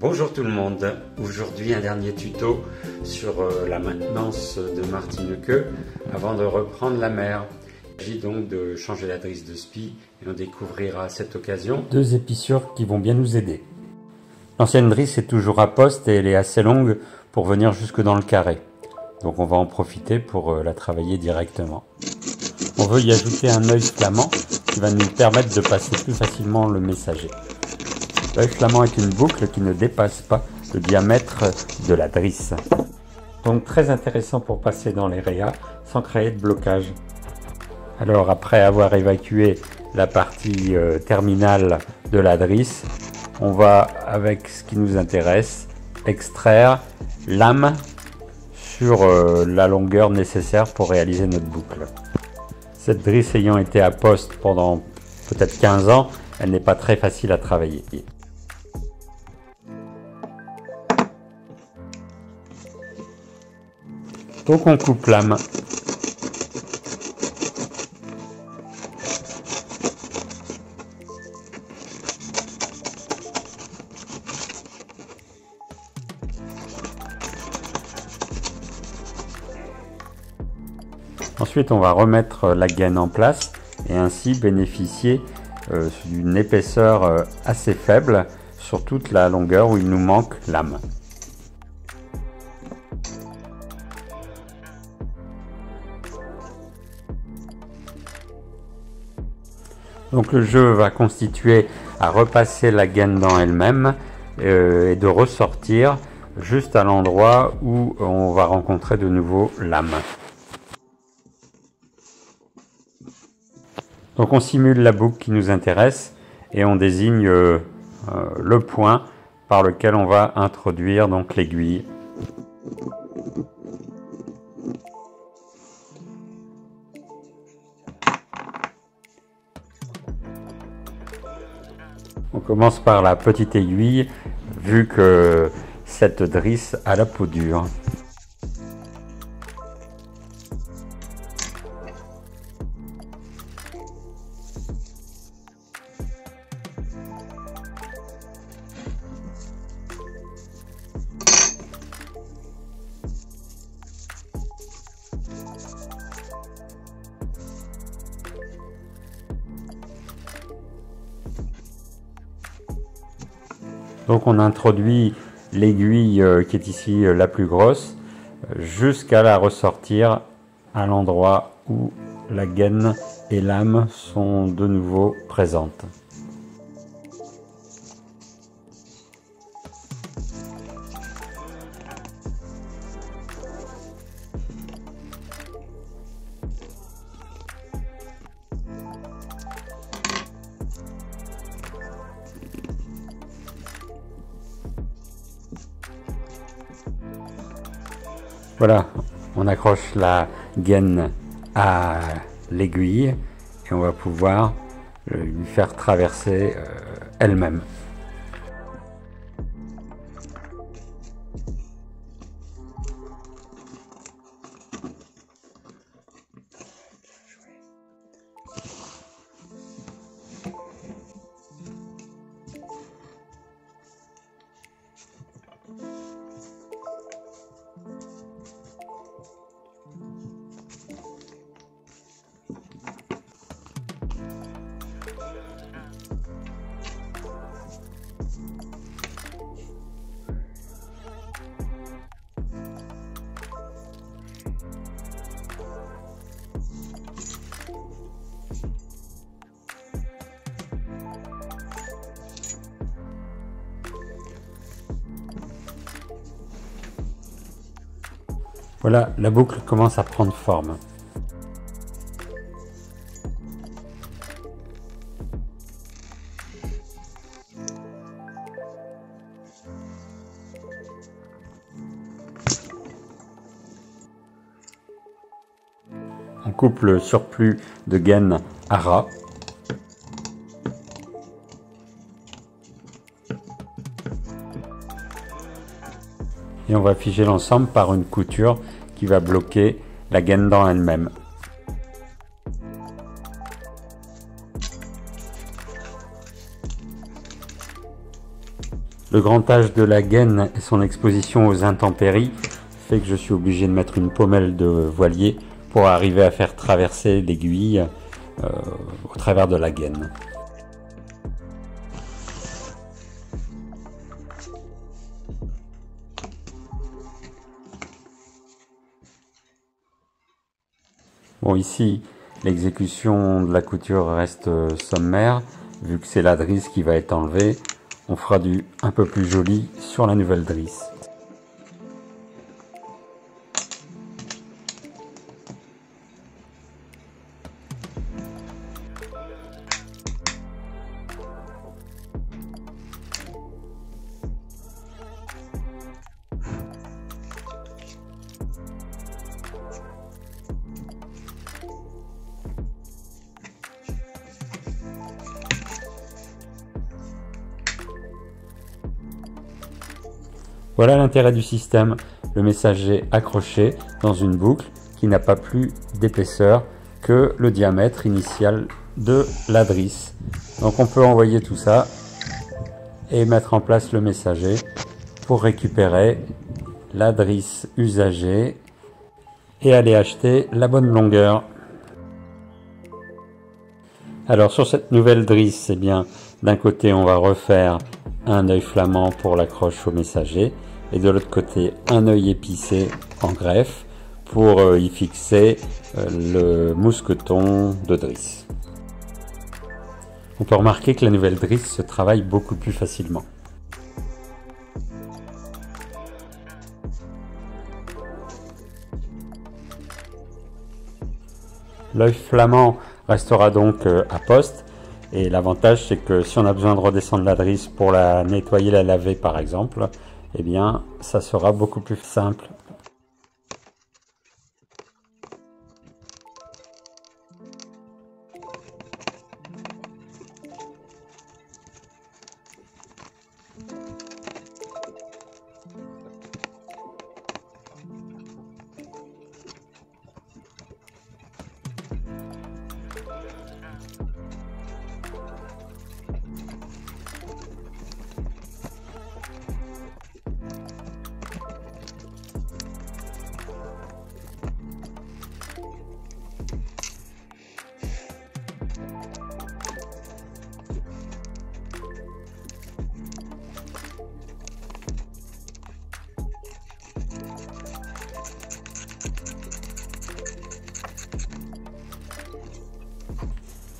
Bonjour tout le monde, aujourd'hui un dernier tuto sur la maintenance de Martine-Queue avant de reprendre la mer. Il s'agit donc de changer la drisse de spi et on découvrira à cette occasion deux épissures qui vont bien nous aider. L'ancienne drisse est toujours à poste et elle est assez longue pour venir jusque dans le carré. Donc on va en profiter pour la travailler directement. On veut y ajouter un œil flamand qui va nous permettre de passer plus facilement le messager. L'œil flamand est une boucle qui ne dépasse pas le diamètre de la drisse. Donc très intéressant pour passer dans les rayas sans créer de blocage. Alors après avoir évacué la partie terminale de la drisse, on va, avec ce qui nous intéresse, extraire l'âme sur la longueur nécessaire pour réaliser notre boucle. Cette drisse ayant été à poste pendant peut-être 15 ans, elle n'est pas très facile à travailler. Donc on coupe l'âme. Ensuite on va remettre la gaine en place et ainsi bénéficier d'une épaisseur assez faible sur toute la longueur où il nous manque l'âme. Donc le jeu va constituer à repasser la gaine dans elle-même et de ressortir juste à l'endroit où on va rencontrer de nouveau l'âme. Donc on simule la boucle qui nous intéresse et on désigne le point par lequel on va introduire donc l'aiguille. On commence par la petite aiguille vu que cette drisse a la peau dure. Donc on introduit l'aiguille qui est ici la plus grosse jusqu'à la ressortir à l'endroit où la gaine et l'âme sont de nouveau présentes. Voilà, on accroche la gaine à l'aiguille et on va pouvoir lui faire traverser elle-même. Voilà, la boucle commence à prendre forme. On coupe le surplus de gaine à ras. Et on va figer l'ensemble par une couture qui va bloquer la gaine dans elle-même. Le Le grand âge de la gaine et son exposition aux intempéries fait que je suis obligé de mettre une pommelle de voilier pour arriver à faire traverser l'aiguille au travers de la gaine. Bon, ici, l'exécution de la couture reste sommaire, vu que c'est la drisse qui va être enlevée. On fera du un peu plus joli sur la nouvelle drisse. Voilà l'intérêt du système, le messager accroché dans une boucle qui n'a pas plus d'épaisseur que le diamètre initial de la drisse. Donc on peut envoyer tout ça et mettre en place le messager pour récupérer la drisse usagée et aller acheter la bonne longueur. Alors sur cette nouvelle drisse, eh bien, d'un côté on va refaire un œil flamand pour l'accroche au messager et de l'autre côté un œil épicé en greffe pour y fixer le mousqueton de drisse. On peut remarquer que la nouvelle drisse se travaille beaucoup plus facilement. L'œil flamand restera donc à poste. Et l'avantage, c'est que si on a besoin de redescendre la drisse pour la nettoyer, la laver par exemple, eh bien, ça sera beaucoup plus simple.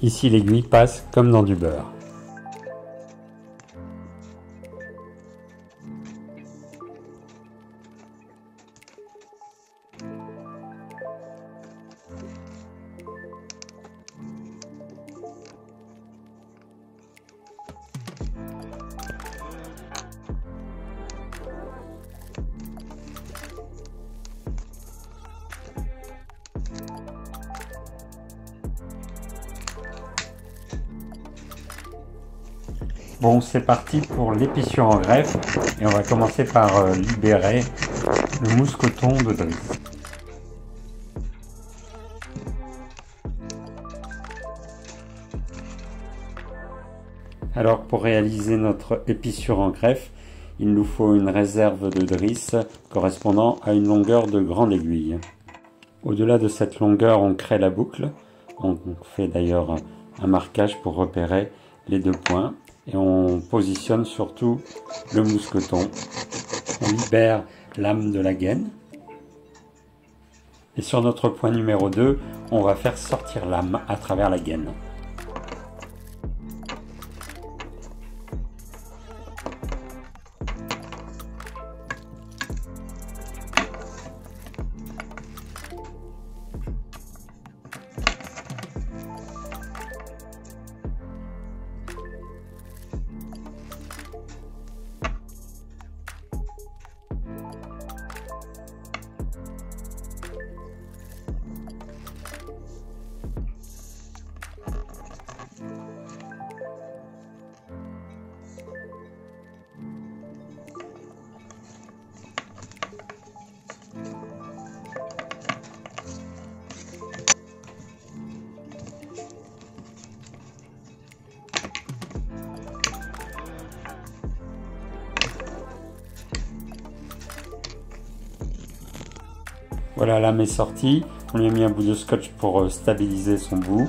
Ici, l'aiguille passe comme dans du beurre. Bon, c'est parti pour l'épissure en greffe et on va commencer par libérer le mousqueton de drisse. Alors pour réaliser notre épissure en greffe, il nous faut une réserve de drisse correspondant à une longueur de grande aiguille. Au-delà de cette longueur, on crée la boucle. On fait d'ailleurs un marquage pour repérer les deux points. Et on positionne surtout le mousqueton. On libère l'âme de la gaine. Et sur notre point numéro 2, on va faire sortir l'âme à travers la gaine. Voilà, la lame est sortie. On lui a mis un bout de scotch pour stabiliser son bout.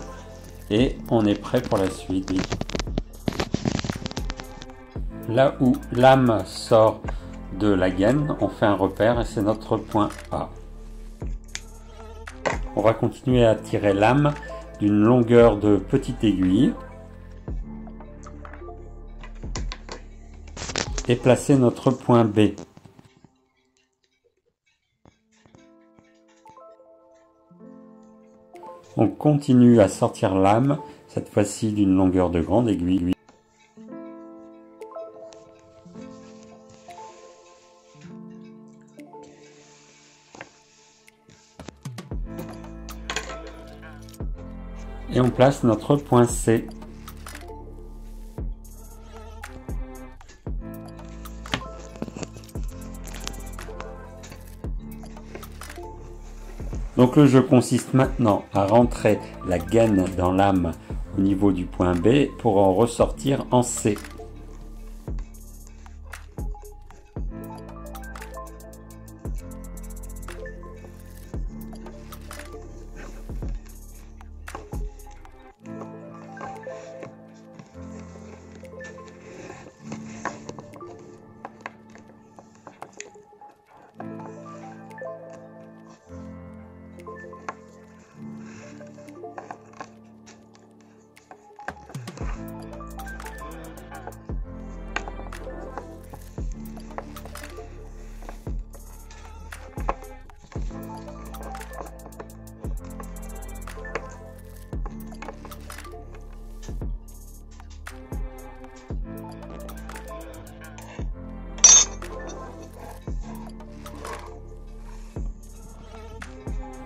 Et on est prêt pour la suite. Là où lame sort de la gaine, on fait un repère et c'est notre point A. On va continuer à tirer lame d'une longueur de petite aiguille et placer notre point B. On continue à sortir lame, cette fois-ci d'une longueur de grande aiguille. Et on place notre point C. Donc le jeu consiste maintenant à rentrer la gaine dans lame au niveau du point B pour en ressortir en C.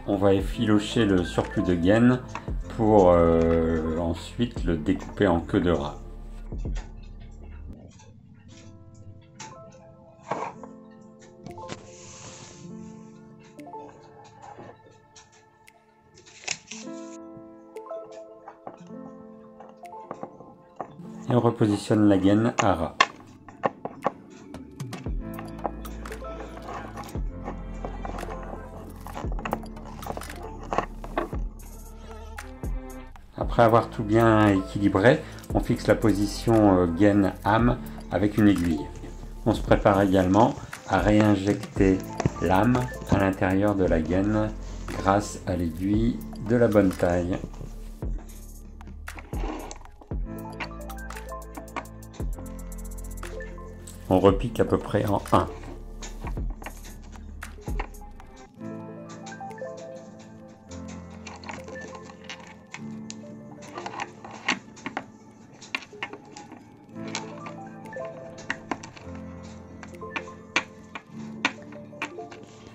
On va effilocher le surplus de gaine pour ensuite le découper en queue de rat. Et on repositionne la gaine à ras. Après avoir tout bien équilibré, on fixe la position gaine-âme avec une aiguille. On se prépare également à réinjecter l'âme à l'intérieur de la gaine grâce à l'aiguille de la bonne taille. On repique à peu près en 1.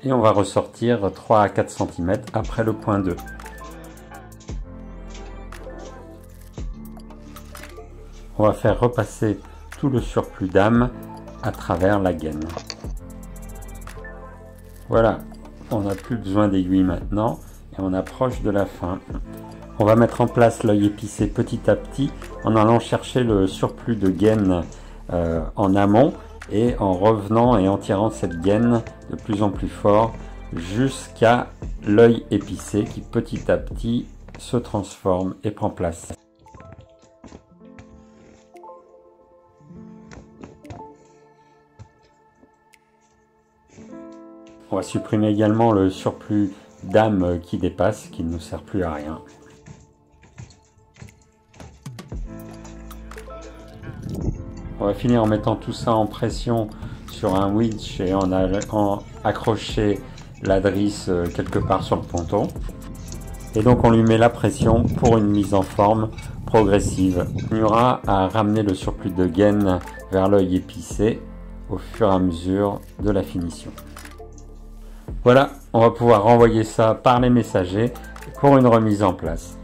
Et on va ressortir 3 à 4 cm après le point 2. On va faire repasser tout le surplus d'âme à travers la gaine. Voilà, on n'a plus besoin d'aiguille maintenant et on approche de la fin. On va mettre en place l'œil épicé petit à petit en allant chercher le surplus de gaine en amont et en revenant et en tirant cette gaine de plus en plus fort jusqu'à l'œil épicé qui petit à petit se transforme et prend place. On va supprimer également le surplus d'âme qui dépasse, qui ne nous sert plus à rien. On va finir en mettant tout ça en pression sur un winch et en accrocher la drisse quelque part sur le ponton. Et donc on lui met la pression pour une mise en forme progressive. On continuera à ramener le surplus de gaine vers l'œil épicé au fur et à mesure de la finition. Voilà, on va pouvoir renvoyer ça par les messagers pour une remise en place.